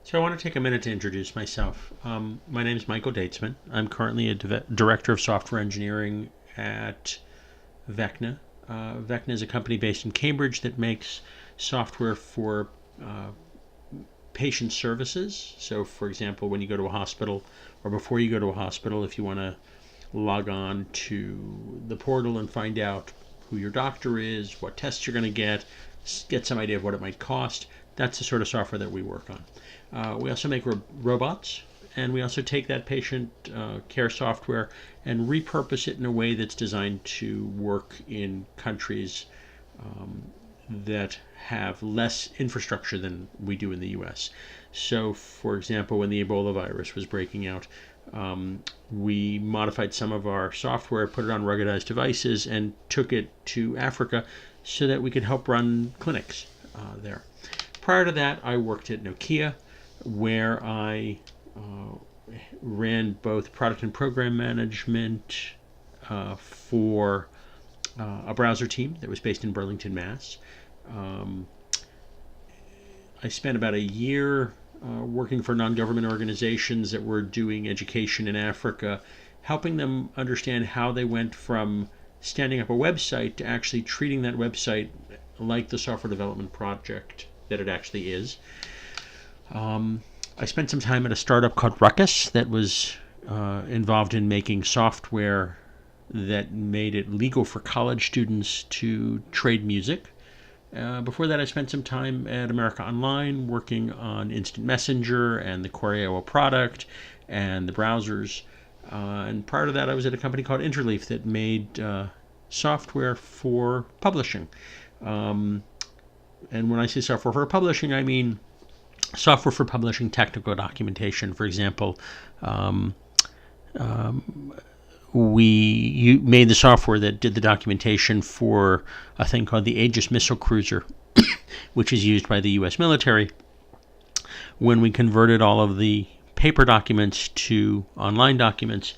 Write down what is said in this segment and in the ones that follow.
So I want to take a minute to introduce myself. My name is Michael Datesman. I'm currently a director of software engineering at Vecna. Vecna is a company based in Cambridge that makes software for uh, patient services. So, for example, when you go to a hospital or before you go to a hospital, if you want to log on to the portal and find out who your doctor is, what tests you're going to get some idea of what it might cost. That's the sort of software that we work on. We also make robots, and we also take that patient care software and repurpose it in a way that's designed to work in countries that have less infrastructure than we do in the US. So, for example, when the Ebola virus was breaking out, we modified some of our software, put it on ruggedized devices, and took it to Africa so that we could help run clinics there. Prior to that, I worked at Nokia, where I ran both product and program management for a browser team that was based in Burlington, Mass. I spent about a year working for non-government organizations that were doing education in Africa, helping them understand how they went from standing up a website to actually treating that website like the software development project that it actually is. I spent some time at a startup called Ruckus that was involved in making software that made it legal for college students to trade music. Before that, I spent some time at America Online working on Instant Messenger and the courseirst product and the browsers. And prior to that, I was at a company called Interleaf that made software for publishing. And when I say software for publishing, I mean software for publishing technical documentation. For example, we made the software that did the documentation for a thing called the Aegis missile cruiser, which is used by the U.S. military. When we converted all of the paper documents to online documents,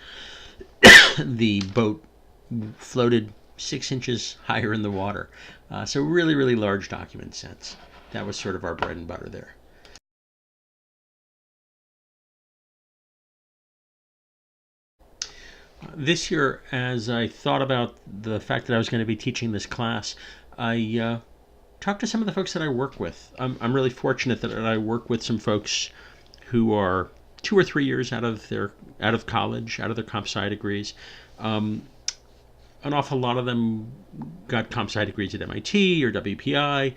the boat floated 6 inches higher in the water. So really, really large document sets. That was sort of our bread and butter there. This year, as I thought about the fact that I was going to be teaching this class, I talked to some of the folks that I work with. I'm really fortunate that I work with some folks who are 2 or 3 years out of college, out of their comp sci degrees. An awful lot of them got comp sci degrees at MIT or WPI.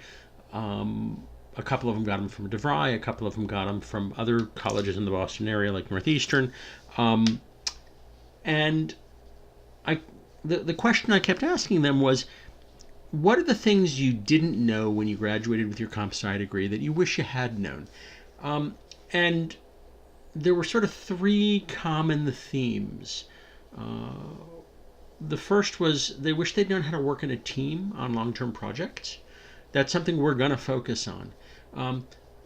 A couple of them got them from DeVry. A couple of them got them from other colleges in the Boston area, like Northeastern. And the question I kept asking them was, what are the things you didn't know when you graduated with your comp sci degree that you wish you had known? And there were sort of 3 common themes. The first was they wish they'd known how to work in a team on long-term projects. That's something we're going to focus on.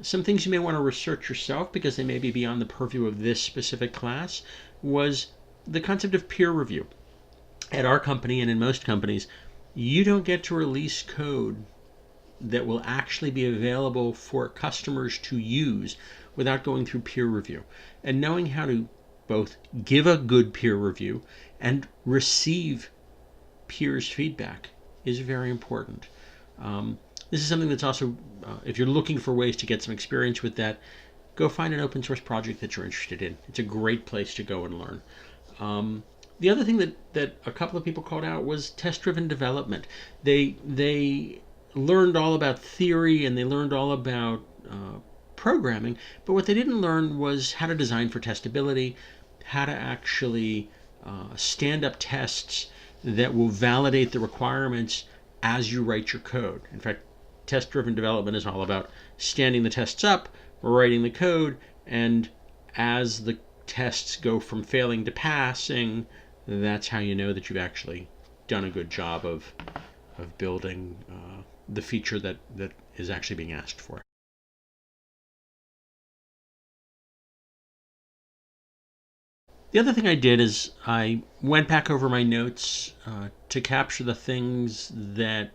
Some things you may want to research yourself because they may be beyond the purview of this specific class was the concept of peer review. At our company and in most companies, you don't get to release code that will actually be available for customers to use without going through peer review. And knowing how to both give a good peer review and receive peers' feedback is very important. This is something that's also, if you're looking for ways to get some experience with that, go find an open source project that you're interested in. It's a great place to go and learn. The other thing that a couple of people called out was test-driven development. They learned all about theory and they learned all about programming, but what they didn't learn was how to design for testability, how to actually stand up tests that will validate the requirements as you write your code. In fact, test-driven development is all about standing the tests up, writing the code, and as the tests go from failing to passing, that's how you know that you've actually done a good job of building the feature that is actually being asked for. The other thing I did is I went back over my notes to capture the things that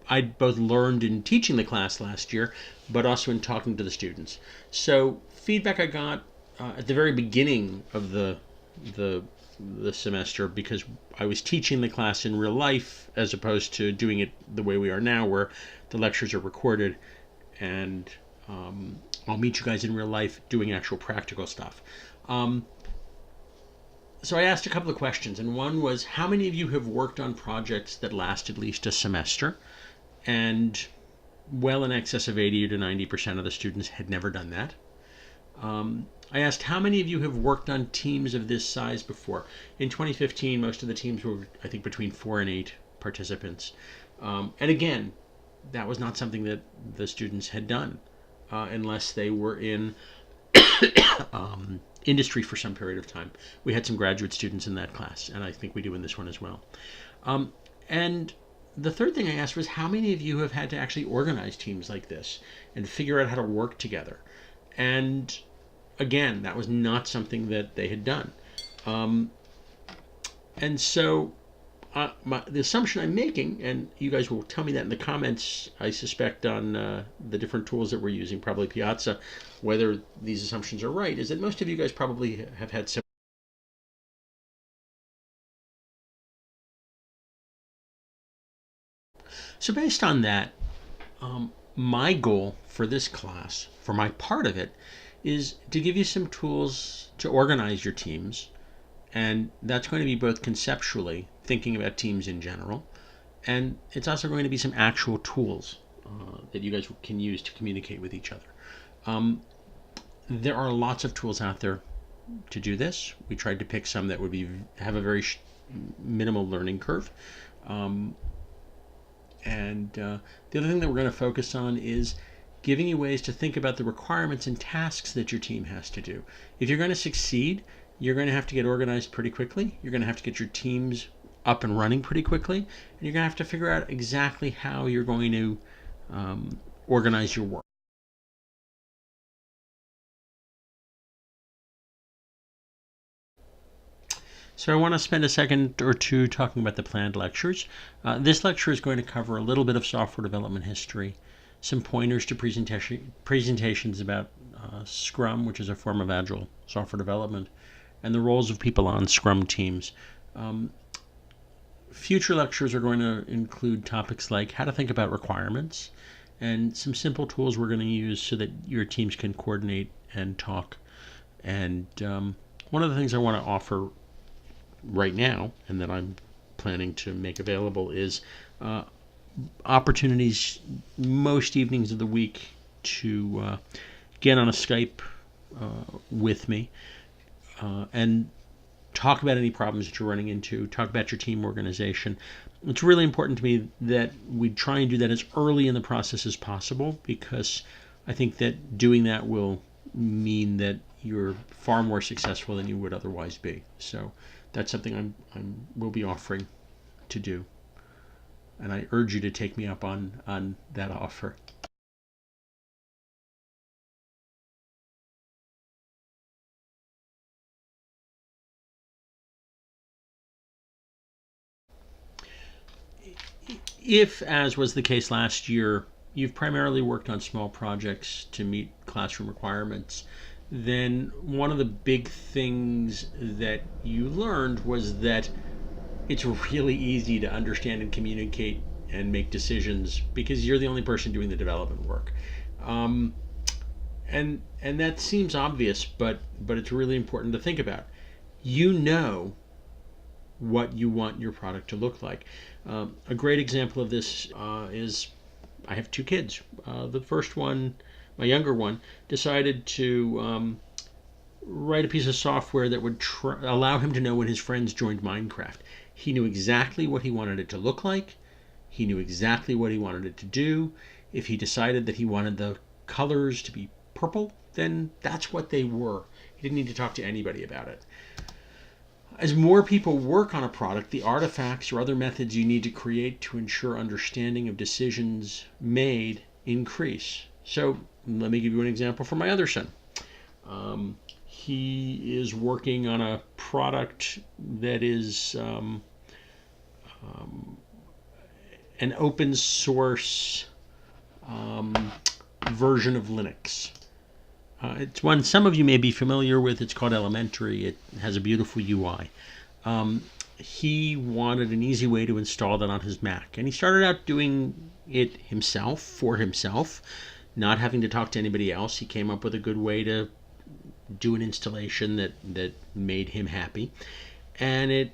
I both learned in teaching the class last year, but also in talking to the students. So feedback I got at the very beginning of the the semester, because I was teaching the class in real life as opposed to doing it the way we are now, where the lectures are recorded and I'll meet you guys in real life doing actual practical stuff. So I asked a couple of questions, and one was, how many of you have worked on projects that last at least a semester? And well in excess of 80 to 90% of the students had never done that. I asked, how many of you have worked on teams of this size before? In 2015, most of the teams were, I think, between 4 and 8 participants. And again, that was not something that the students had done unless they were in industry for some period of time. We had some graduate students in that class, and I think we do in this one as well. And the third thing I asked was, how many of you have had to actually organize teams like this and figure out how to work together? And again, that was not something that they had done. And so the assumption I'm making, and you guys will tell me that in the comments, I suspect, on the different tools that we're using, probably Piazza, whether these assumptions are right, is that most of you guys probably have had some. So based on that, my goal for this class, for my part of it, is to give you some tools to organize your teams. And that's going to be both conceptually, thinking about teams in general, and it's also going to be some actual tools that you guys can use to communicate with each other. There are lots of tools out there to do this. We tried to pick some that would have a very minimal learning curve. And the other thing that we're going to focus on is giving you ways to think about the requirements and tasks that your team has to do. If you're going to succeed, you're going to have to get organized pretty quickly. You're going to have to get your teams up and running pretty quickly. And you're going to have to figure out exactly how you're going to organize your work. So I want to spend a second or two talking about the planned lectures. This lecture is going to cover a little bit of software development history, some pointers to presentations about Scrum, which is a form of agile software development, and the roles of people on Scrum teams. Future lectures are going to include topics like how to think about requirements and some simple tools we're going to use so that your teams can coordinate and talk. And one of the things I want to offer right now, and that I'm planning to make available, is opportunities most evenings of the week to get on a Skype with me and talk about any problems that you're running into, talk about your team organization. It's really important to me that we try and do that as early in the process as possible, because I think that doing that will mean that you're far more successful than you would otherwise be. So that's something will be offering to do, and I urge you to take me up on that offer. If, as was the case last year, you've primarily worked on small projects to meet classroom requirements, then one of the big things that you learned was that it's really easy to understand and communicate and make decisions because you're the only person doing the development work. And that seems obvious, but it's really important to think about. You know what you want your product to look like. A great example of this is, I have two kids. The first one, my younger one, decided to write a piece of software that would allow him to know when his friends joined Minecraft. He knew exactly what he wanted it to look like. He knew exactly what he wanted it to do. If he decided that he wanted the colors to be purple, then that's what they were. He didn't need to talk to anybody about it. As more people work on a product, the artifacts or other methods you need to create to ensure understanding of decisions made increase. So let me give you an example from my other son. He is working on a product that is an open source version of Linux. It's one some of you may be familiar with. It's called Elementary. It has a beautiful UI. He wanted an easy way to install that on his Mac, and he started out doing it himself, for himself, not having to talk to anybody else. He came up with a good way to do an installation that made him happy, and it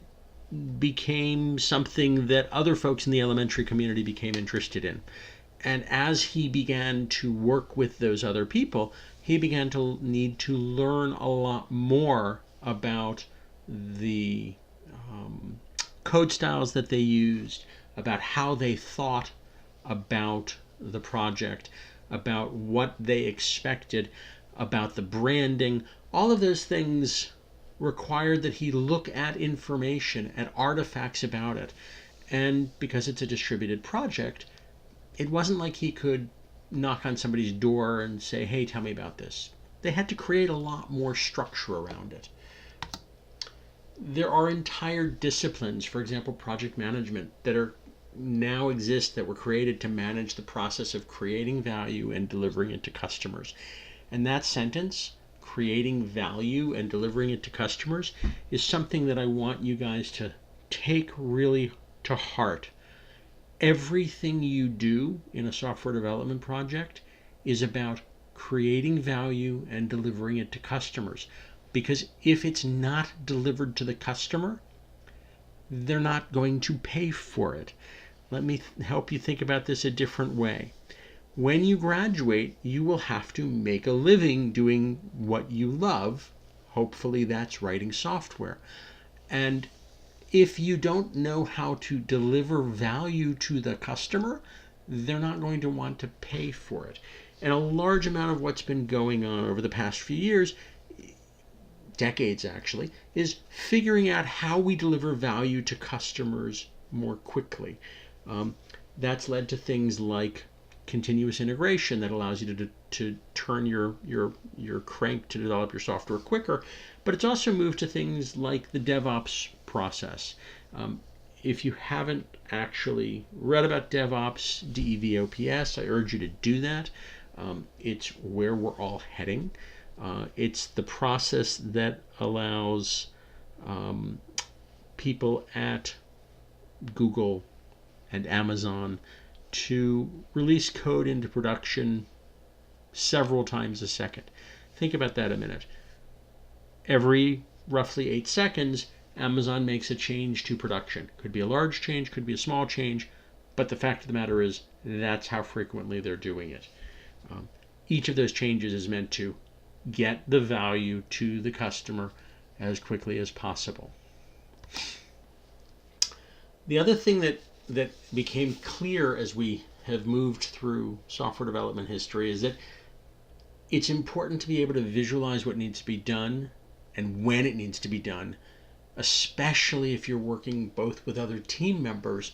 became something that other folks in the elementary community became interested in. And as he began to work with those other people, he began to need to learn a lot more about the code styles that they used, about how they thought about the project, about what they expected, about the branding. All of those things required that he look at information, at artifacts about it. And because it's a distributed project, it wasn't like he could knock on somebody's door and say, hey, tell me about this. They had to create a lot more structure around it. There are entire disciplines, for example, project management, that are now exist that were created to manage the process of creating value and delivering it to customers. And that sentence, creating value and delivering it to customers, is something that I want you guys to take really to heart. Everything you do in a software development project is about creating value and delivering it to customers. Because if it's not delivered to the customer, they're not going to pay for it. Let me help you think about this a different way. When you graduate, you will have to make a living doing what you love. Hopefully that's writing software. And if you don't know how to deliver value to the customer, they're not going to want to pay for it. And a large amount of what's been going on over the past few years, decades actually, is figuring out how we deliver value to customers more quickly. That's led to things like continuous integration that allows you to turn your crank to develop your software quicker, but it's also moved to things like the DevOps process. If you haven't actually read about DevOps, DevOps, I urge you to do that. It's where we're all heading. It's the process that allows people at Google and Amazon to release code into production several times a second. Think about that a minute. Every roughly 8 seconds, Amazon makes a change to production. Could be a large change, could be a small change, but the fact of the matter is that's how frequently they're doing it. Each of those changes is meant to get the value to the customer as quickly as possible. The other thing that became clear as we have moved through software development history is that it's important to be able to visualize what needs to be done and when it needs to be done, especially if you're working both with other team members,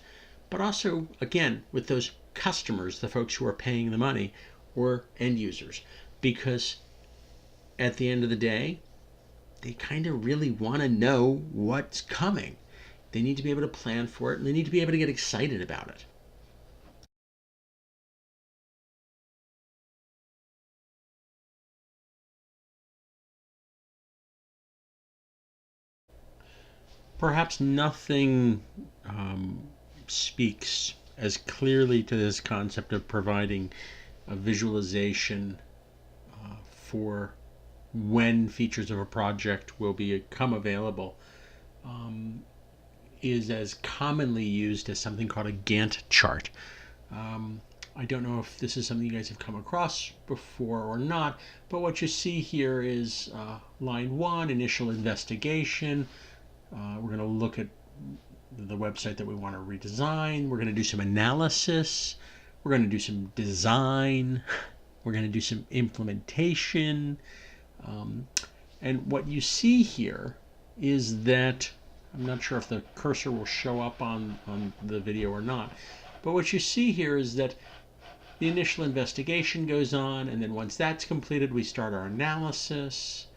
but also, again, with those customers, the folks who are paying the money, or end users, because at the end of the day, they kind of really want to know what's coming. They need to be able to plan for it, and they need to be able to get excited about it. Perhaps nothing speaks as clearly to this concept of providing a visualization for when features of a project will become available is as commonly used as something called a Gantt chart. I don't know if this is something you guys have come across before or not, but what you see here is line 1, initial investigation. We're going to look at the website that we want to redesign. We're going to do some analysis. We're going to do some design. We're going to do some implementation. And what you see here is that, I'm not sure if the cursor will show up on the video or not, but what you see here is that the initial investigation goes on, and then once that's completed, we start our analysis.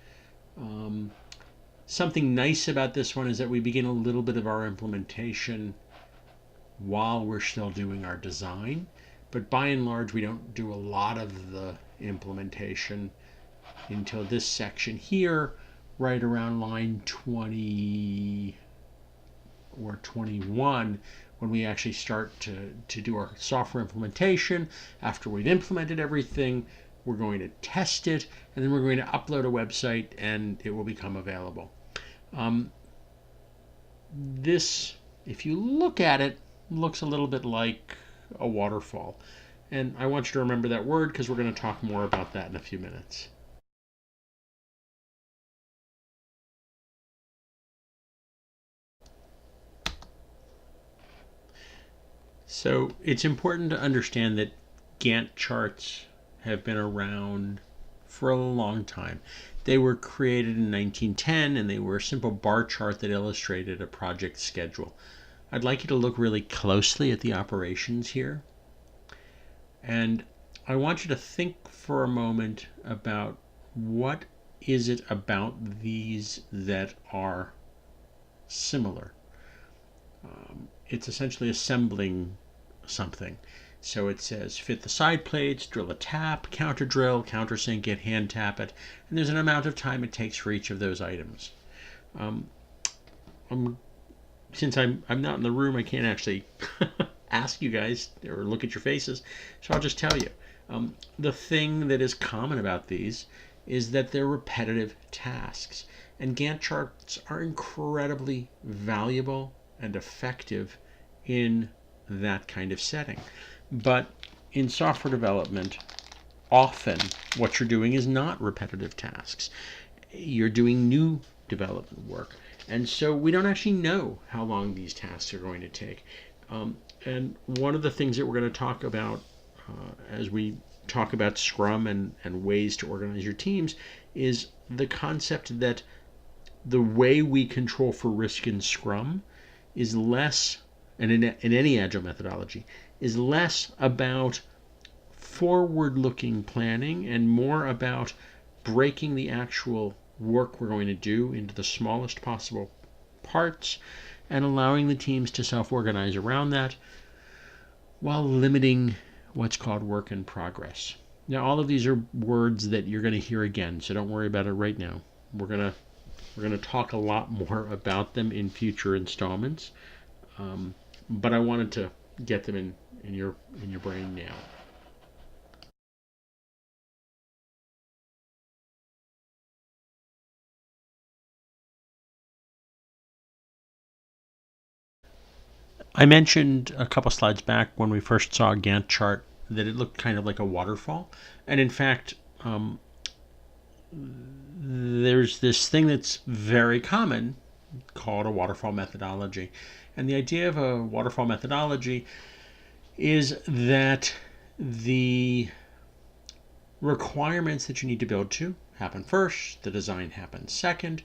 Something nice about this one is that we begin a little bit of our implementation while we're still doing our design. But by and large, we don't do a lot of the implementation until this section here, right around line 20 or 21, when we actually start to do our software implementation. After we've implemented everything, we're going to test it, and then we're going to upload a website, and it will become available. This, if you look at it, looks a little bit like a waterfall. And I want you to remember that word because we're going to talk more about that in a few minutes. So it's important to understand that Gantt charts have been around for a long time. They were created in 1910, and they were a simple bar chart that illustrated a project schedule. I'd like you to look really closely at the operations here. And I want you to think for a moment about what is it about these that are similar. It's essentially assembling something. So it says fit the side plates, drill a tap, counter drill, countersink it, hand tap it, and there's an amount of time it takes for each of those items. Since I'm not in the room, I can't actually ask you guys or look at your faces, so I'll just tell you. The thing that is common about these is that they're repetitive tasks, and Gantt charts are incredibly valuable and effective in that kind of setting. But in software development, often what you're doing is not repetitive tasks. You're doing new development work. And so we don't actually know how long these tasks are going to take. And one of the things that we're going to talk about as we talk about Scrum and ways to organize your teams is the concept that the way we control for risk in Scrum is less, and in any Agile methodology, is less about forward-looking planning and more about breaking the actual work we're going to do into the smallest possible parts and allowing the teams to self-organize around that while limiting what's called work in progress. Now, all of these are words that you're going to hear again, so don't worry about it right now. We're going to talk a lot more about them in future installments, but I wanted to get them in your brain now. I mentioned a couple slides back when we first saw a Gantt chart that it looked kind of like a waterfall. And in fact, there's this thing that's very common called a waterfall methodology. And the idea of a waterfall methodology is that the requirements that you need to build to happen first, the design happens second,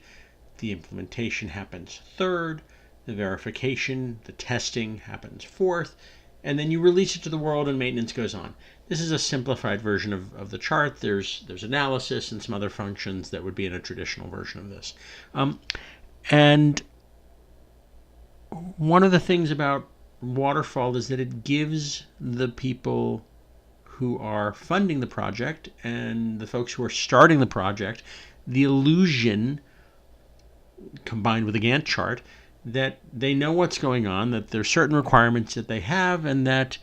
the implementation happens third, the verification, the testing happens fourth, and then you release it to the world and maintenance goes on. This is a simplified version of the chart. There's analysis and some other functions that would be in a traditional version of this. And one of the things about waterfall is that it gives the people who are funding the project and the folks who are starting the project the illusion, combined with a Gantt chart, that they know what's going on, that there's certain requirements that they have, and that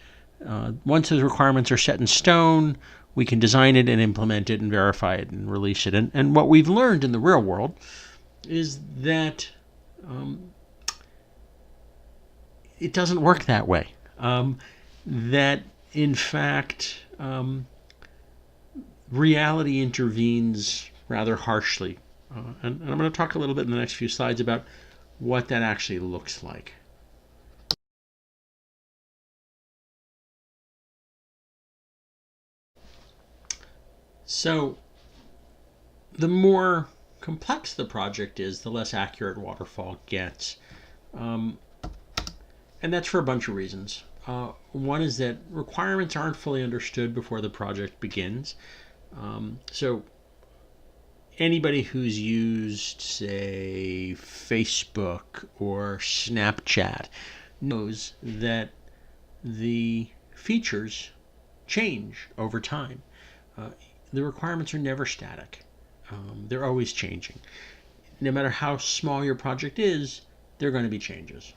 once those requirements are set in stone, we can design it and implement it and verify it and release it. And what we've learned in the real world is that it doesn't work that way. That, in fact, reality intervenes rather harshly. And I'm going to talk a little bit in the next few slides about what that actually looks like. So the more complex the project is, the less accurate waterfall gets. And that's for a bunch of reasons. One is that requirements aren't fully understood before the project begins. So anybody who's used, say, Facebook or Snapchat knows that the features change over time. The requirements are never static. They're always changing. No matter how small your project is, there are going to be changes.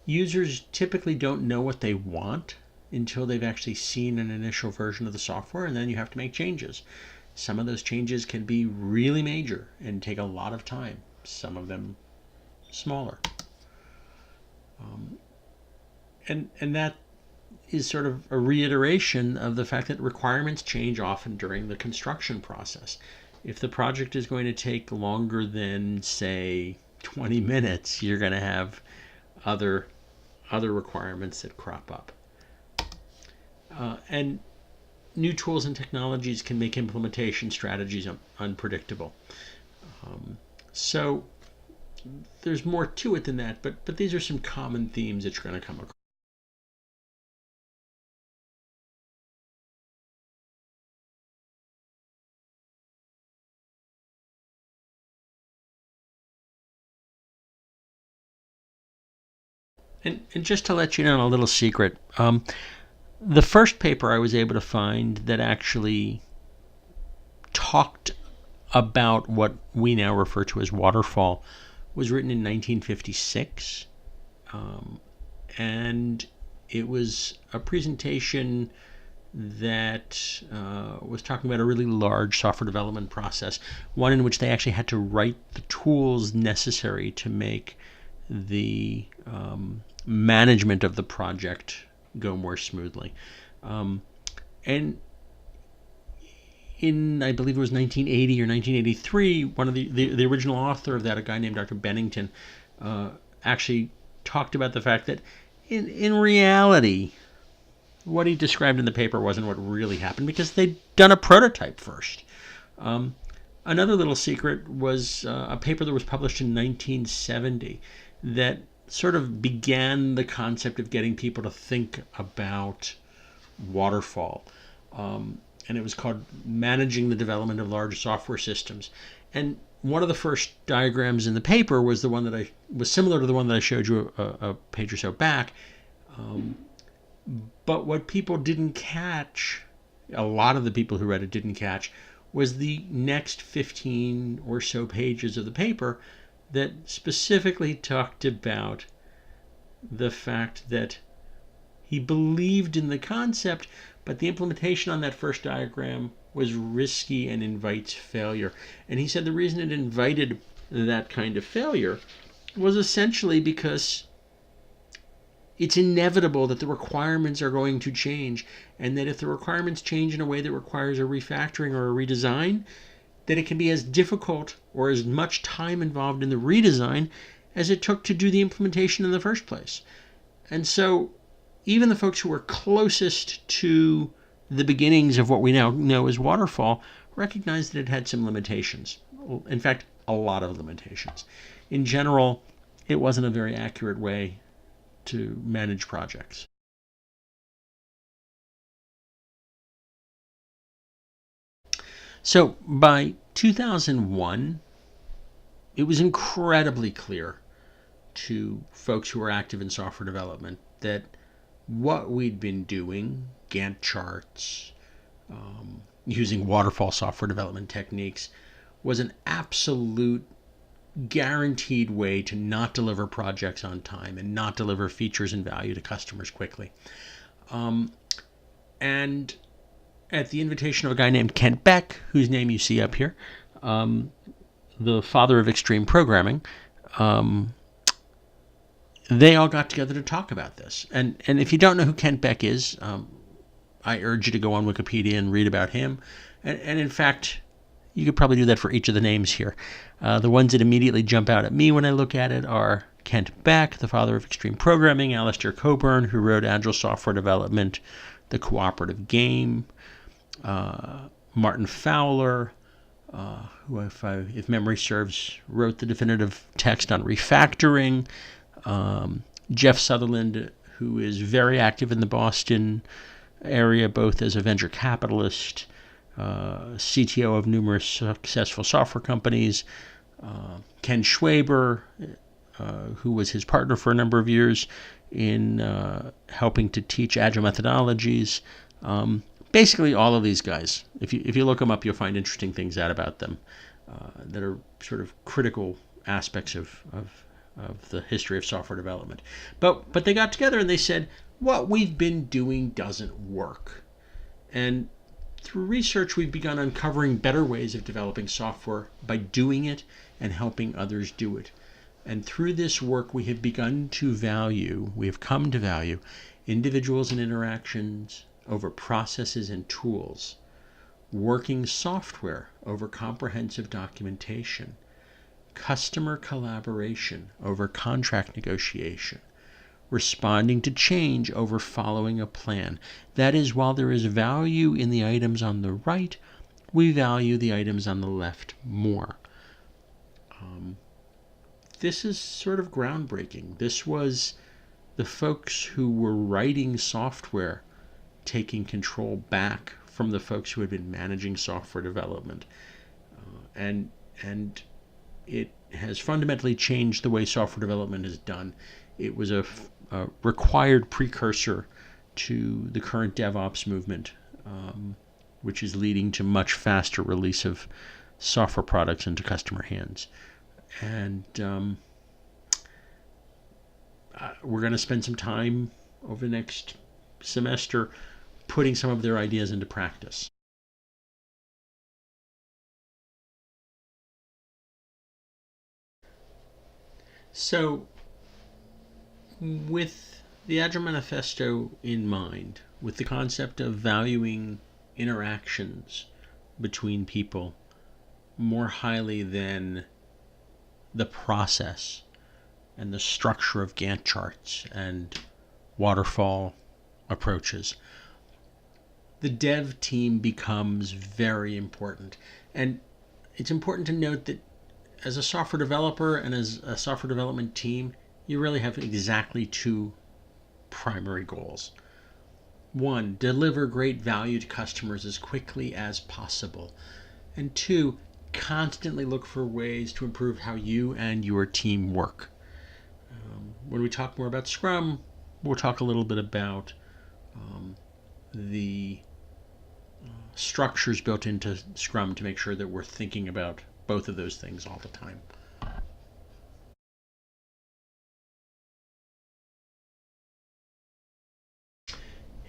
Users typically don't know what they want until they've actually seen an initial version of the software, and then you have to make changes. Some of those changes can be really major and take a lot of time. Some of them smaller. And that is sort of a reiteration of the fact that requirements change often during the construction process. If the project is going to take longer than, say, 20 minutes, you're going to have other requirements that crop up. And new tools and technologies can make implementation strategies unpredictable. So there's more to it than that, but these are some common themes that you're going to come across. And just to let you know a little secret, the first paper I was able to find that actually talked about what we now refer to as waterfall was written in 1956. And it was a presentation that was talking about a really large software development process, one in which they actually had to write the tools necessary to make the management of the project go more smoothly. And in, I believe it was 1980 or 1983, one of the original author of that, a guy named Dr. Bennington, actually talked about the fact that in reality, what he described in the paper wasn't what really happened because they'd done a prototype first. Another little secret was a paper that was published in 1970 that sort of began the concept of getting people to think about waterfall. And it was called Managing the Development of Large Software Systems. And one of the first diagrams in the paper was the one that was similar to the one that I showed you a page or so back. But what people didn't catch, a lot of the people who read it didn't catch, was the next 15 or so pages of the paper that specifically talked about the fact that he believed in the concept, but the implementation on that first diagram was risky and invites failure. And he said the reason it invited that kind of failure was essentially because it's inevitable that the requirements are going to change, and that if the requirements change in a way that requires a refactoring or a redesign, that it can be as difficult or as much time involved in the redesign as it took to do the implementation in the first place. And so even the folks who were closest to the beginnings of what we now know as waterfall recognized that it had some limitations. In fact, a lot of limitations. In general, it wasn't a very accurate way to manage projects. So by 2001, it was incredibly clear to folks who were active in software development that what we'd been doing, Gantt charts, using waterfall software development techniques, was an absolute guaranteed way to not deliver projects on time and not deliver features and value to customers quickly. And at the invitation of a guy named Kent Beck, whose name you see up here, the father of extreme programming, they all got together to talk about this. And if you don't know who Kent Beck is, I urge you to go on Wikipedia and read about him. And in fact, you could probably do that for each of the names here. The ones that immediately jump out at me when I look at it are Kent Beck, the father of extreme programming, Alistair Cockburn, who wrote Agile Software Development, The Cooperative Game, Martin Fowler, who, if memory serves, wrote the definitive text on refactoring, Jeff Sutherland, who is very active in the Boston area, both as a venture capitalist, CTO of numerous successful software companies, Ken Schwaber, who was his partner for a number of years in helping to teach agile methodologies. Basically, all of these guys, if you look them up, you'll find interesting things out about them that are sort of critical aspects of the history of software development. But they got together and they said, what we've been doing doesn't work. And through research, we've begun uncovering better ways of developing software by doing it and helping others do it. And through this work, we have come to value individuals and interactions over processes and tools, working software over comprehensive documentation, customer collaboration over contract negotiation, responding to change over following a plan. That is, while there is value in the items on the right, we value the items on the left more. This is sort of groundbreaking. This was the folks who were writing software taking control back from the folks who had been managing software development. And it has fundamentally changed the way software development is done. It was a required precursor to the current DevOps movement, which is leading to much faster release of software products into customer hands. And we're going to spend some time over the next semester putting some of their ideas into practice. So, with the Agile Manifesto in mind, with the concept of valuing interactions between people more highly than the process and the structure of Gantt charts and waterfall approaches, the dev team becomes very important. And it's important to note that as a software developer and as a software development team, you really have exactly two primary goals. One, deliver great value to customers as quickly as possible. And two, constantly look for ways to improve how you and your team work. When we talk more about Scrum, we'll talk a little bit about the structures built into Scrum to make sure that we're thinking about both of those things all the time.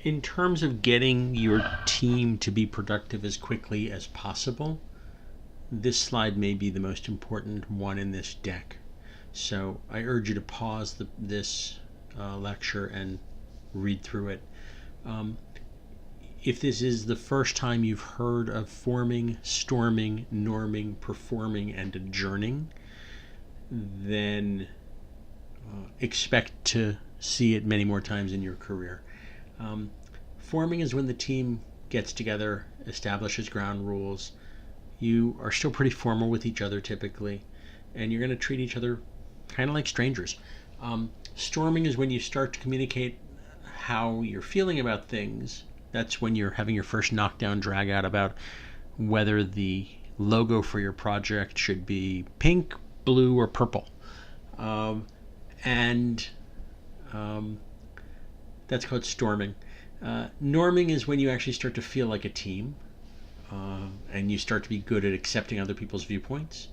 In terms of getting your team to be productive as quickly as possible, this slide may be the most important one in this deck. So I urge you to pause this lecture and read through it. If this is the first time you've heard of forming, storming, norming, performing, and adjourning, then expect to see it many more times in your career. Forming is when the team gets together, establishes ground rules. You are still pretty formal with each other typically, and you're going to treat each other kind of like strangers. Storming is when you start to communicate how you're feeling about things. That's when you're having your first knockdown drag out about whether the logo for your project should be pink, blue, or purple. That's called storming. Norming is when you actually start to feel like a team, and you start to be good at accepting other people's viewpoints.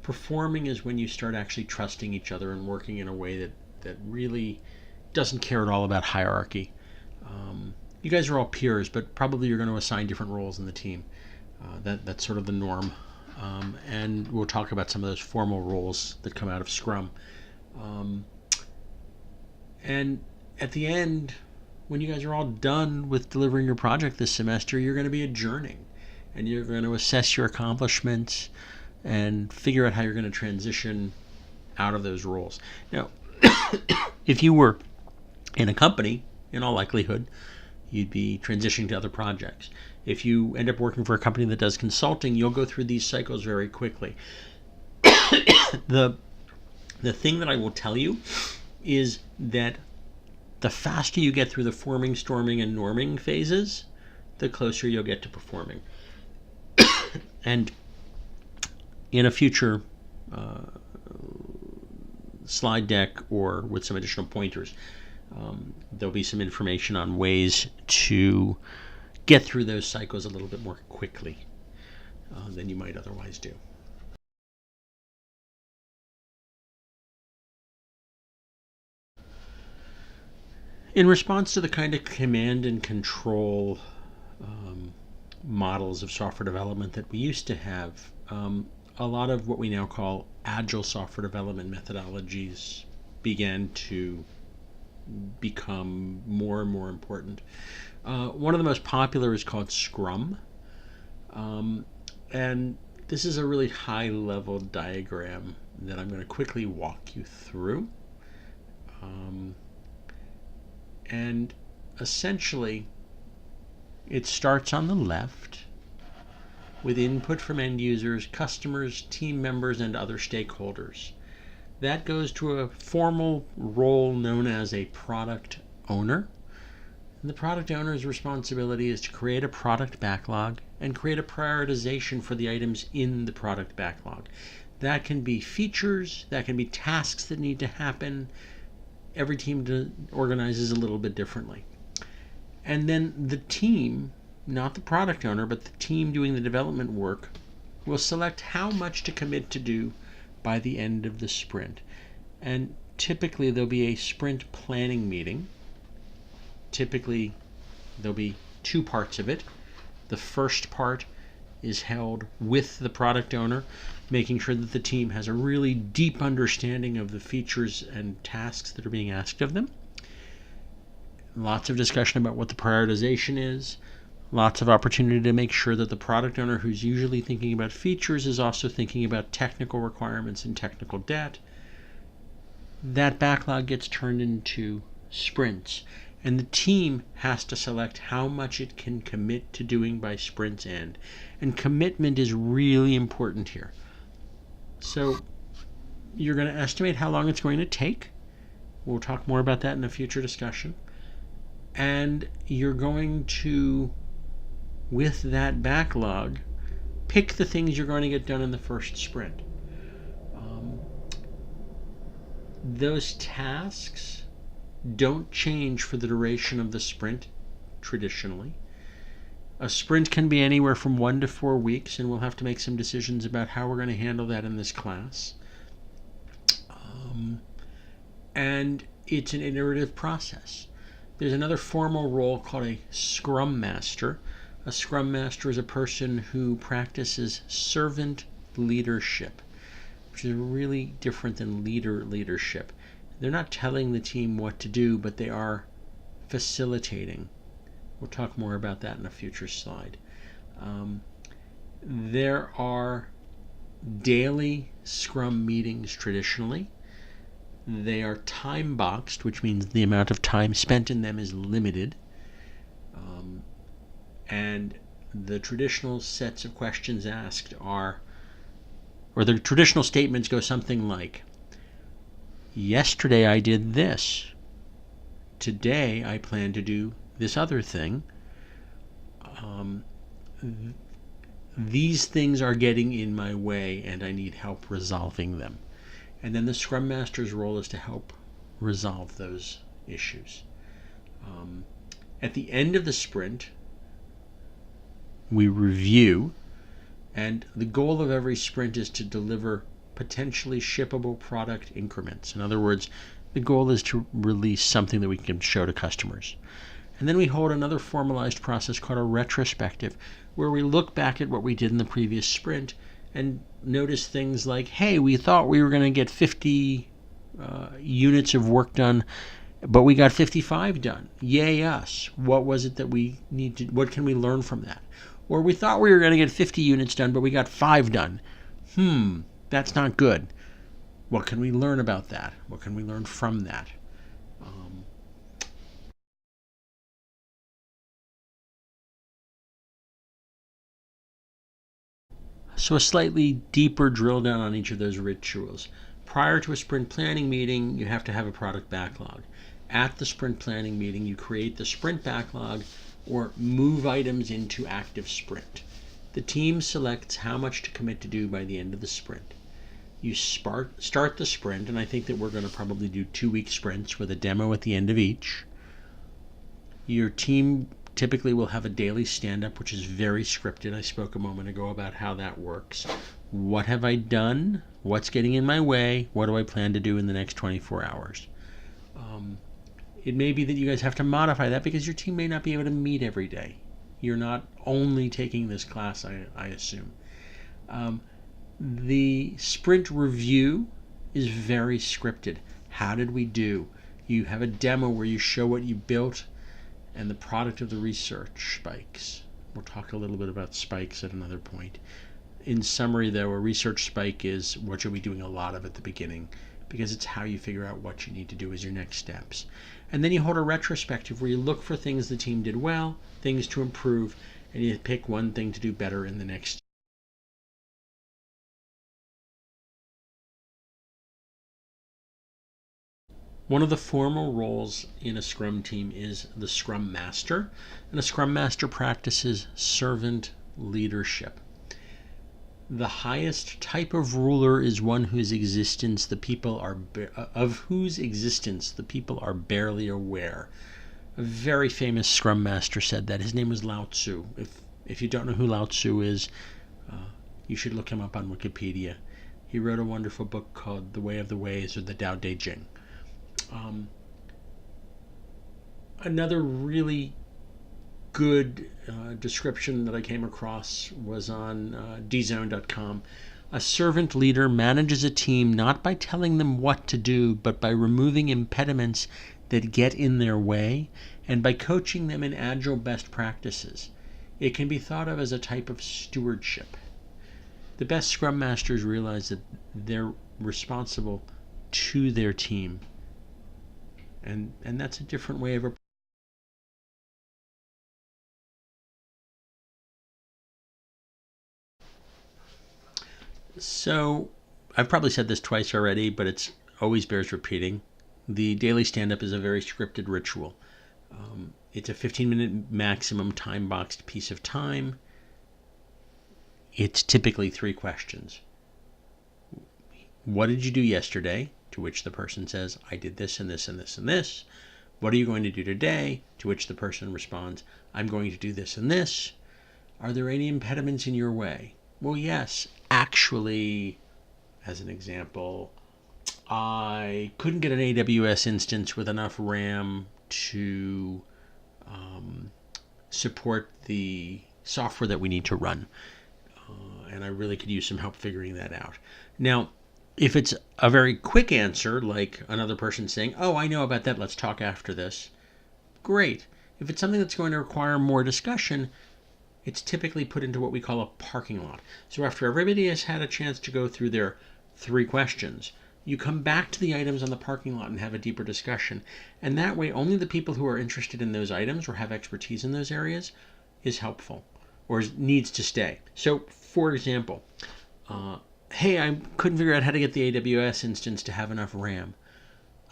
Performing is when you start actually trusting each other and working in a way that really doesn't care at all about hierarchy. You guys are all peers, but probably you're going to assign different roles in the team. That's sort of the norm. And we'll talk about some of those formal roles that come out of Scrum. And at the end, when you guys are all done with delivering your project this semester, you're going to be adjourning. And you're going to assess your accomplishments and figure out how you're going to transition out of those roles. Now, if you were in a company, in all likelihood, you'd be transitioning to other projects. If you end up working for a company that does consulting, you'll go through these cycles very quickly. The thing that I will tell you is that the faster you get through the forming, storming, and norming phases, the closer you'll get to performing. And in a future slide deck or with some additional pointers. There'll be some information on ways to get through those cycles a little bit more quickly than you might otherwise do. In response to the kind of command and control models of software development that we used to have, a lot of what we now call agile software development methodologies began to become more and more important. One of the most popular is called Scrum. And this is a really high-level diagram that I'm going to quickly walk you through. And essentially, it starts on the left with input from end users, customers, team members, and other stakeholders. That goes to a formal role known as a product owner. And the product owner's responsibility is to create a product backlog and create a prioritization for the items in the product backlog. That can be features, that can be tasks that need to happen. Every team organizes a little bit differently. And then the team, not the product owner, but the team doing the development work, will select how much to commit to do by the end of the sprint. And typically there'll be a sprint planning meeting. Typically there'll be two parts of it. The first part is held with the product owner, making sure that the team has a really deep understanding of the features and tasks that are being asked of them. Lots of discussion about what the prioritization is. Lots of opportunity to make sure that the product owner, who's usually thinking about features, is also thinking about technical requirements and technical debt. That backlog gets turned into sprints, and the team has to select how much it can commit to doing by sprint's end. And commitment is really important here. So you're going to estimate how long it's going to take. We'll talk more about that in a future discussion. And you're going to, with that backlog, pick the things you're going to get done in the first sprint. Those tasks don't change for the duration of the sprint traditionally. A sprint can be anywhere from 1 to 4 weeks, and we'll have to make some decisions about how we're going to handle that in this class. And it's an iterative process. There's another formal role called a Scrum Master. A Scrum Master is a person who practices servant leadership, which is really different than leadership. They're not telling the team what to do, but they are facilitating. We'll talk more about that in a future slide. There are daily Scrum meetings traditionally. They are time-boxed, which means the amount of time spent in them is limited. And the traditional sets of questions asked are, or the traditional statements go something like, yesterday I did this. Today I plan to do this other thing. These things are getting in my way and I need help resolving them. And then the Scrum Master's role is to help resolve those issues. At the end of the sprint, we review, and the goal of every sprint is to deliver potentially shippable product increments. In other words, the goal is to release something that we can show to customers. And then we hold another formalized process called a retrospective, where we look back at what we did in the previous sprint and notice things like, hey, we thought we were going to get 50 units of work done, but we got 55 done. Yay us. What was it that we need to, what can we learn from that? Or we thought we were going to get 50 units done, but we got 5 done. That's not good. What can we learn about that? What can we learn from that? So a slightly deeper drill down on each of those rituals. Prior to a sprint planning meeting, you have to have a product backlog. At the sprint planning meeting, you create the sprint backlog or move items into active sprint. The team selects how much to commit to do by the end of the sprint. You start the sprint, and I think that we're going to probably do 2-week sprints with a demo at the end of each. Your team typically will have a daily stand-up, which is very scripted. I spoke a moment ago about how that works. What have I done? What's getting in my way? What do I plan to do in the next 24 hours? It may be that you guys have to modify that because your team may not be able to meet every day. You're not only taking this class, I assume. The sprint review is very scripted. How did we do? You have a demo where you show what you built and the product of the research spikes. We'll talk a little bit about spikes at another point. In summary, though, a research spike is what you'll be doing a lot of at the beginning, because it's how you figure out what you need to do as your next steps. And then you hold a retrospective where you look for things the team did well, things to improve, and you pick one thing to do better in the next. One of the formal roles in a Scrum team is the Scrum Master, and a Scrum Master practices servant leadership. The highest type of ruler is one whose existence the people are barely aware. A very famous Scrum Master said that. His name was Lao Tzu. If you don't know who Lao Tzu is, you should look him up on Wikipedia. He wrote a wonderful book called The Way of the Ways, or the Tao Te Ching. Another really good description that I came across was on dzone.com. A servant leader manages a team not by telling them what to do, but by removing impediments that get in their way and by coaching them in agile best practices. It can be thought of as a type of stewardship. The best Scrum Masters realize that they're responsible to their team. And that's a different way of. So I've probably said this twice already, but it always bears repeating. The daily stand-up is a very scripted ritual. It's a 15-minute maximum time-boxed piece of time. It's typically 3 questions. What did you do yesterday? To which the person says, I did this and this and this and this. What are you going to do today? To which the person responds, I'm going to do this and this. Are there any impediments in your way? Well, yes. Actually, as an example, I couldn't get an AWS instance with enough RAM to support the software that we need to run. And I really could use some help figuring that out. Now, if it's a very quick answer, like another person saying, oh, I know about that, let's talk after this, great. If it's something that's going to require more discussion, it's typically put into what we call a parking lot. So after everybody has had a chance to go through their 3 questions, you come back to the items on the parking lot and have a deeper discussion. And that way, only the people who are interested in those items or have expertise in those areas is helpful or needs to stay. So, for example, hey, I couldn't figure out how to get the AWS instance to have enough RAM.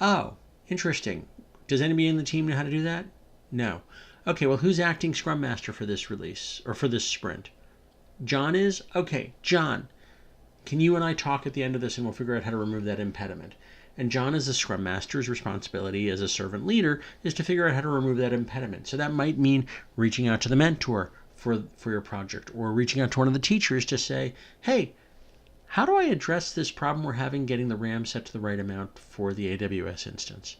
Oh, interesting. Does anybody in the team know how to do that? No. Okay, well, who's acting Scrum Master for this release or for this sprint? John is? Okay, John, can you and I talk at the end of this and we'll figure out how to remove that impediment? And John, as the Scrum Master's responsibility as a servant leader, is to figure out how to remove that impediment. So that might mean reaching out to the mentor for your project, or reaching out to one of the teachers to say, hey, how do I address this problem we're having getting the RAM set to the right amount for the AWS instance?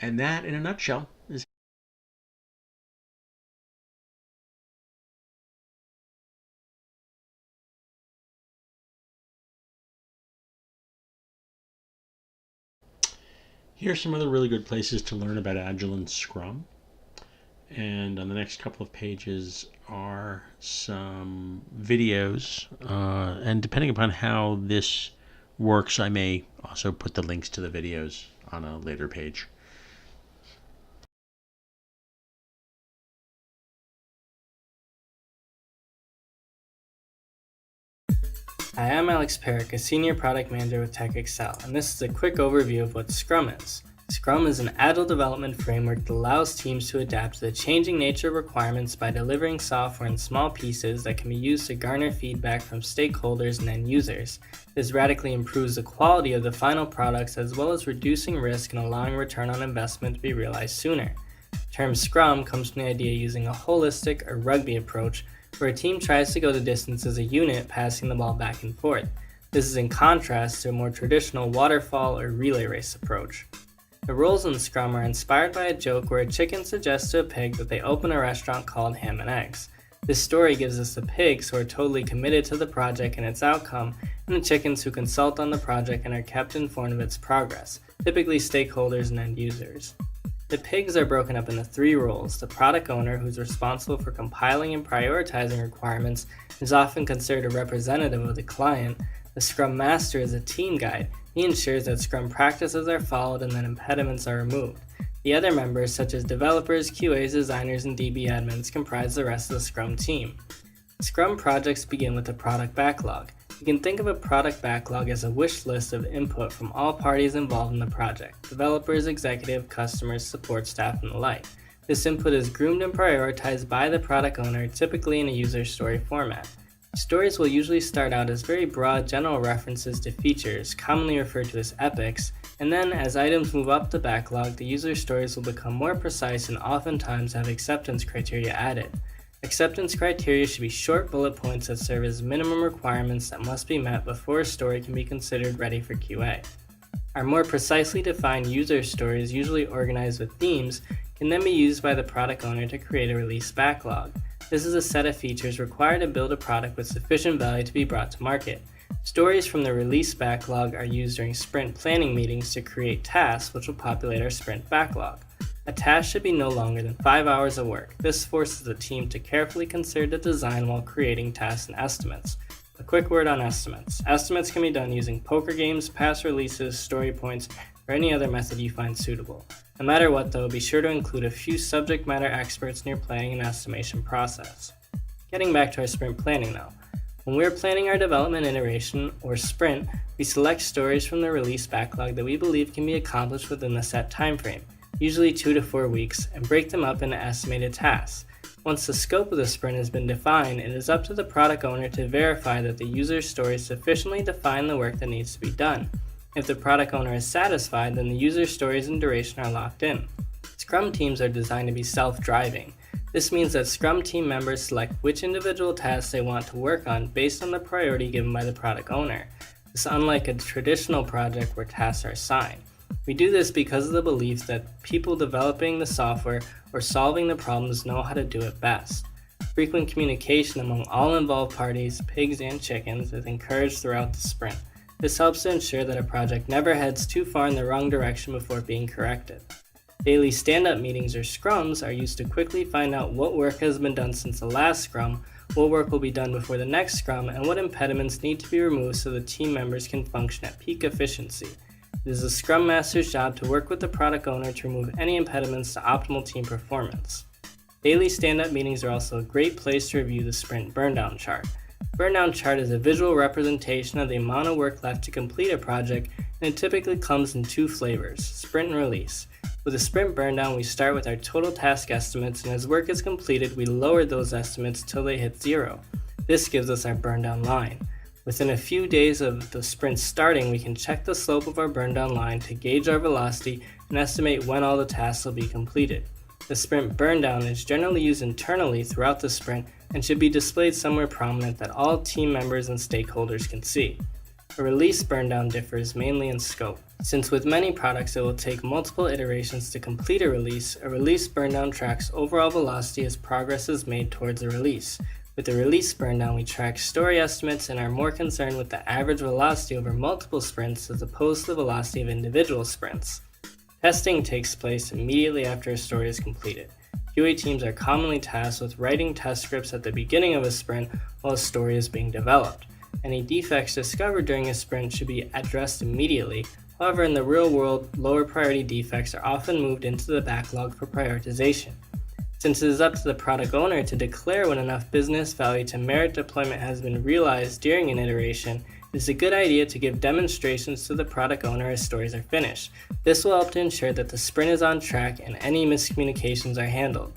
And that, in a nutshell, is. Here's some other really good places to learn about Agile and Scrum. And on the next couple of pages are some videos. And depending upon how this works, I may also put the links to the videos on a later page. Hi, I'm Alex Perrick, a Senior Product Manager with TechExcel, and this is a quick overview of what Scrum is. Scrum is an agile development framework that allows teams to adapt to the changing nature of requirements by delivering software in small pieces that can be used to garner feedback from stakeholders and end users. This radically improves the quality of the final products as well as reducing risk and allowing return on investment to be realized sooner. The term Scrum comes from the idea of using a holistic or rugby approach where a team tries to go the distance as a unit, passing the ball back and forth. This is in contrast to a more traditional waterfall or relay race approach. The rules in Scrum are inspired by a joke where a chicken suggests to a pig that they open a restaurant called Ham and Eggs. This story gives us the pigs who are totally committed to the project and its outcome, and the chickens who consult on the project and are kept informed of its progress, typically stakeholders and end users. The pigs are broken up into 3 roles. The product owner, who's responsible for compiling and prioritizing requirements, is often considered a representative of the client. The Scrum Master is a team guide. He ensures that Scrum practices are followed and that impediments are removed. The other members, such as developers, QAs, designers, and DB admins, comprise the rest of the Scrum team. Scrum projects begin with a product backlog. You can think of a product backlog as a wish list of input from all parties involved in the project: developers, executive, customers, support staff, and the like. This input is groomed and prioritized by the product owner, typically in a user story format. Stories will usually start out as very broad general references to features, commonly referred to as epics, and then as items move up the backlog, the user stories will become more precise and oftentimes have acceptance criteria added. Acceptance criteria should be short bullet points that serve as minimum requirements that must be met before a story can be considered ready for QA. Our more precisely defined user stories, usually organized with themes, can then be used by the product owner to create a release backlog. This is a set of features required to build a product with sufficient value to be brought to market. Stories from the release backlog are used during sprint planning meetings to create tasks which will populate our sprint backlog. A task should be no longer than 5 hours of work. This forces the team to carefully consider the design while creating tasks and estimates. A quick word on estimates. Estimates can be done using poker games, past releases, story points, or any other method you find suitable. No matter what though, be sure to include a few subject matter experts in your planning and estimation process. Getting back to our sprint planning now. When we are planning our development iteration, or sprint, we select stories from the release backlog that we believe can be accomplished within the set timeframe, usually 2 to 4 weeks, and break them up into estimated tasks. Once the scope of the sprint has been defined, it is up to the product owner to verify that the user stories sufficiently define the work that needs to be done. If the product owner is satisfied, then the user stories and duration are locked in. Scrum teams are designed to be self-driving. This means that Scrum team members select which individual tasks they want to work on based on the priority given by the product owner. This is unlike a traditional project where tasks are assigned. We do this because of the belief that people developing the software or solving the problems know how to do it best. Frequent communication among all involved parties, pigs and chickens, is encouraged throughout the sprint. This helps to ensure that a project never heads too far in the wrong direction before being corrected. Daily stand-up meetings or scrums are used to quickly find out what work has been done since the last scrum, what work will be done before the next scrum, and what impediments need to be removed so the team members can function at peak efficiency. It is the Scrum Master's job to work with the product owner to remove any impediments to optimal team performance. Daily stand-up meetings are also a great place to review the sprint burndown chart. Burndown chart is a visual representation of the amount of work left to complete a project, and it typically comes in 2 flavors, sprint and release. With a sprint burndown, we start with our total task estimates, and as work is completed, we lower those estimates till they hit 0. This gives us our burndown line. Within a few days of the sprint starting, we can check the slope of our burndown line to gauge our velocity and estimate when all the tasks will be completed. The sprint burndown is generally used internally throughout the sprint and should be displayed somewhere prominent that all team members and stakeholders can see. A release burndown differs mainly in scope. Since with many products it will take multiple iterations to complete a release burndown tracks overall velocity as progress is made towards a release. With the release burndown, we track story estimates and are more concerned with the average velocity over multiple sprints as opposed to the velocity of individual sprints. Testing takes place immediately after a story is completed. QA teams are commonly tasked with writing test scripts at the beginning of a sprint while a story is being developed. Any defects discovered during a sprint should be addressed immediately. However, in the real world, lower priority defects are often moved into the backlog for prioritization. Since it is up to the product owner to declare when enough business value to merit deployment has been realized during an iteration, It's a good idea to give demonstrations to the product owner as stories are finished. This will help to ensure that the sprint is on track and any miscommunications are handled.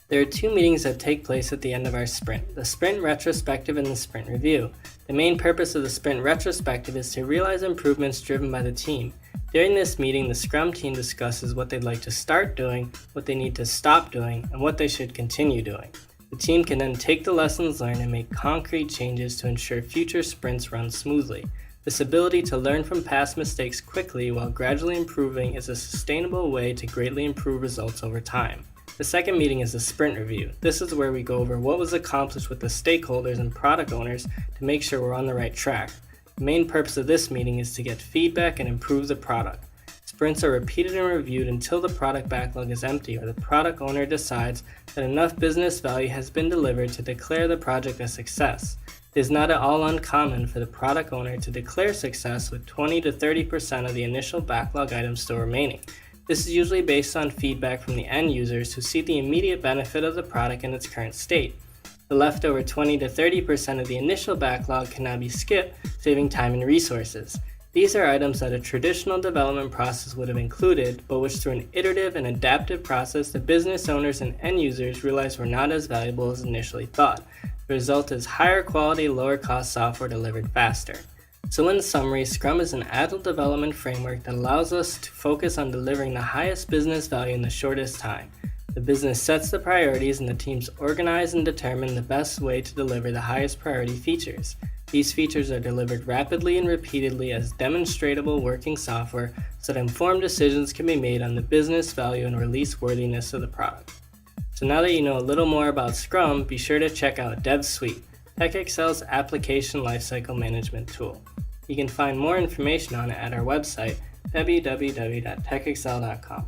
There are 2 meetings that take place at the end of our sprint, the sprint retrospective and the sprint review. The main purpose of the sprint retrospective is to realize improvements driven by the team. During this meeting, the Scrum team discusses what they'd like to start doing, what they need to stop doing, and what they should continue doing. The team can then take the lessons learned and make concrete changes to ensure future sprints run smoothly. This ability to learn from past mistakes quickly while gradually improving is a sustainable way to greatly improve results over time. The second meeting is the sprint review. This is where we go over what was accomplished with the stakeholders and product owners to make sure we're on the right track. The main purpose of this meeting is to get feedback and improve the product. Sprints are repeated and reviewed until the product backlog is empty or the product owner decides that enough business value has been delivered to declare the project a success. It is not at all uncommon for the product owner to declare success with 20 to 30% of the initial backlog items still remaining. This is usually based on feedback from the end users who see the immediate benefit of the product in its current state. The leftover 20 to 30% of the initial backlog can now be skipped, saving time and resources. These are items that a traditional development process would have included, but which through an iterative and adaptive process, the business owners and end users realized were not as valuable as initially thought. The result is higher quality, lower cost software delivered faster. So in summary, Scrum is an agile development framework that allows us to focus on delivering the highest business value in the shortest time. The business sets the priorities and the teams organize and determine the best way to deliver the highest priority features. These features are delivered rapidly and repeatedly as demonstratable working software so that informed decisions can be made on the business value and release worthiness of the product. So now that you know a little more about Scrum, be sure to check out DevSuite, TechExcel's application lifecycle management tool. You can find more information on it at our website, www.techexcel.com.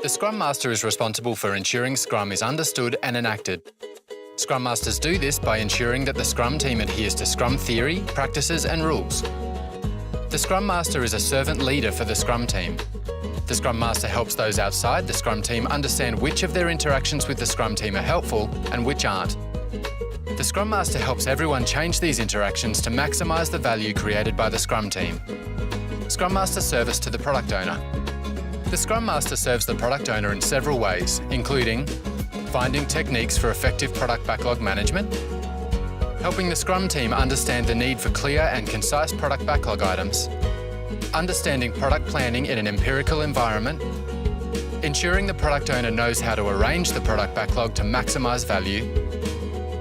The Scrum Master is responsible for ensuring Scrum is understood and enacted. Scrum Masters do this by ensuring that the Scrum team adheres to Scrum theory, practices and rules. The Scrum Master is a servant leader for the Scrum team. The Scrum Master helps those outside the Scrum team understand which of their interactions with the Scrum team are helpful and which aren't. The Scrum Master helps everyone change these interactions to maximise the value created by the Scrum team. Scrum Master service to the product owner. The Scrum Master serves the product owner in several ways, including finding techniques for effective product backlog management, helping the Scrum team understand the need for clear and concise product backlog items, understanding product planning in an empirical environment, ensuring the product owner knows how to arrange the product backlog to maximise value,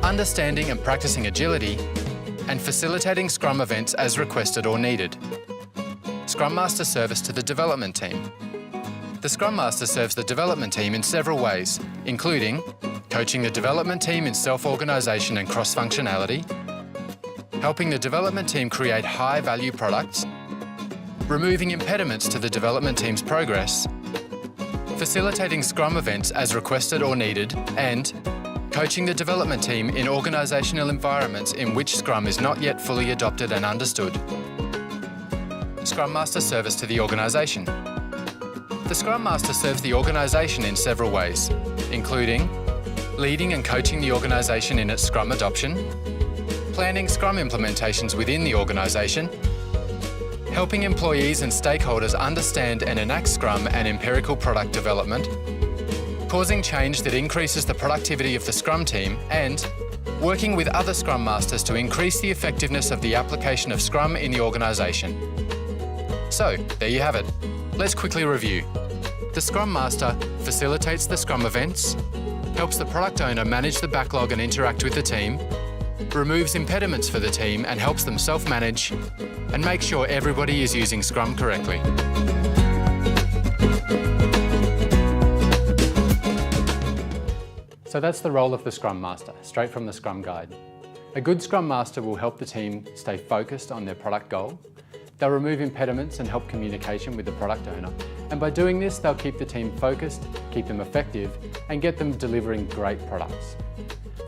understanding and practicing agility, and facilitating Scrum events as requested or needed. Scrum Master service to the development team. The Scrum Master serves the development team in several ways, including coaching the development team in self-organisation and cross-functionality, helping the development team create high-value products, removing impediments to the development team's progress, facilitating Scrum events as requested or needed, and coaching the development team in organisational environments in which Scrum is not yet fully adopted and understood. Scrum Master service to the organisation. The Scrum Master serves the organisation in several ways, including leading and coaching the organisation in its Scrum adoption, planning Scrum implementations within the organisation, helping employees and stakeholders understand and enact Scrum and empirical product development, causing change that increases the productivity of the Scrum team, and working with other Scrum Masters to increase the effectiveness of the application of Scrum in the organisation. So, there you have it. Let's quickly review. The Scrum Master facilitates the Scrum events, helps the product owner manage the backlog and interact with the team, removes impediments for the team and helps them self-manage, and makes sure everybody is using Scrum correctly. So that's the role of the Scrum Master, straight from the Scrum Guide. A good Scrum Master will help the team stay focused on their product goal. They'll remove impediments and help communication with the product owner. And by doing this, they'll keep the team focused, keep them effective, and get them delivering great products.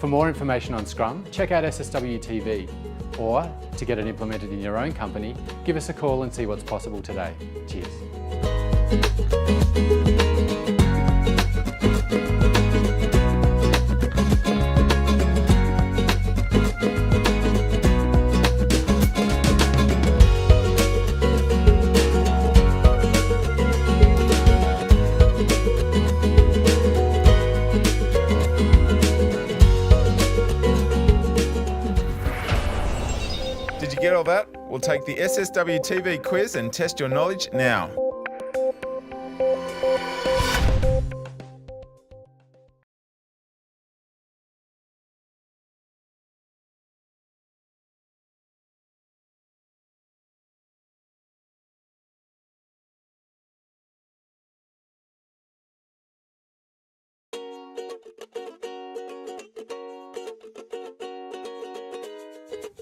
For more information on Scrum, check out SSW TV, or to get it implemented in your own company, give us a call and see what's possible today. Cheers. Did you get all that? We'll take the SSW TV quiz and test your knowledge now.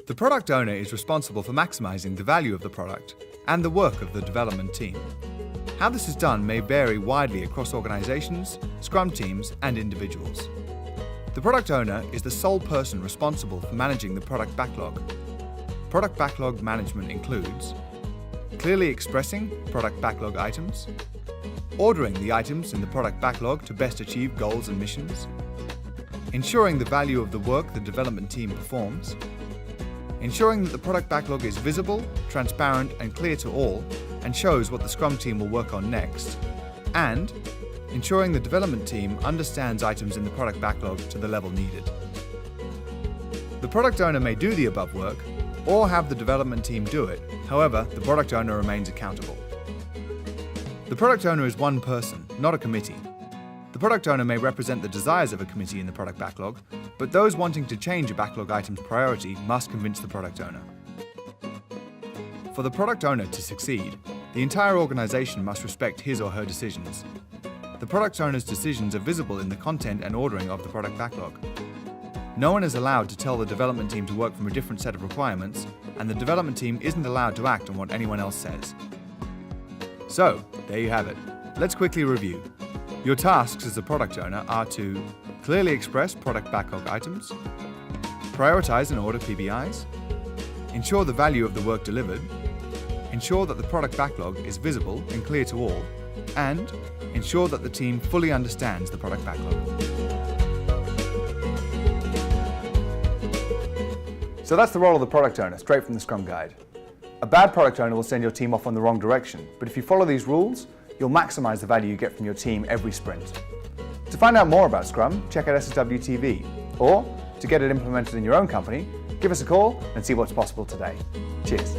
The product owner is responsible for maximizing the value of the product and the work of the development team. How this is done may vary widely across organizations, Scrum teams, and individuals. The product owner is the sole person responsible for managing the product backlog. Product backlog management includes clearly expressing product backlog items, ordering the items in the product backlog to best achieve goals and missions, ensuring the value of the work the development team performs, ensuring that the product backlog is visible, transparent, and clear to all, and shows what the Scrum team will work on next, and ensuring the development team understands items in the product backlog to the level needed. The product owner may do the above work, or have the development team do it. However, the product owner remains accountable. The product owner is one person, not a committee. The product owner may represent the desires of a committee in the product backlog, but those wanting to change a backlog item's priority must convince the product owner. For the product owner to succeed, the entire organization must respect his or her decisions. The product owner's decisions are visible in the content and ordering of the product backlog. No one is allowed to tell the development team to work from a different set of requirements, and the development team isn't allowed to act on what anyone else says. So, there you have it. Let's quickly review. Your tasks as a product owner are to clearly express product backlog items, prioritize and order PBIs, ensure the value of the work delivered, ensure that the product backlog is visible and clear to all, and ensure that the team fully understands the product backlog. So that's the role of the product owner, straight from the Scrum Guide. A bad product owner will send your team off on the wrong direction, but if you follow these rules, you'll maximize the value you get from your team every sprint. To find out more about Scrum, check out SSW TV, or to get it implemented in your own company, give us a call and see what's possible today. Cheers.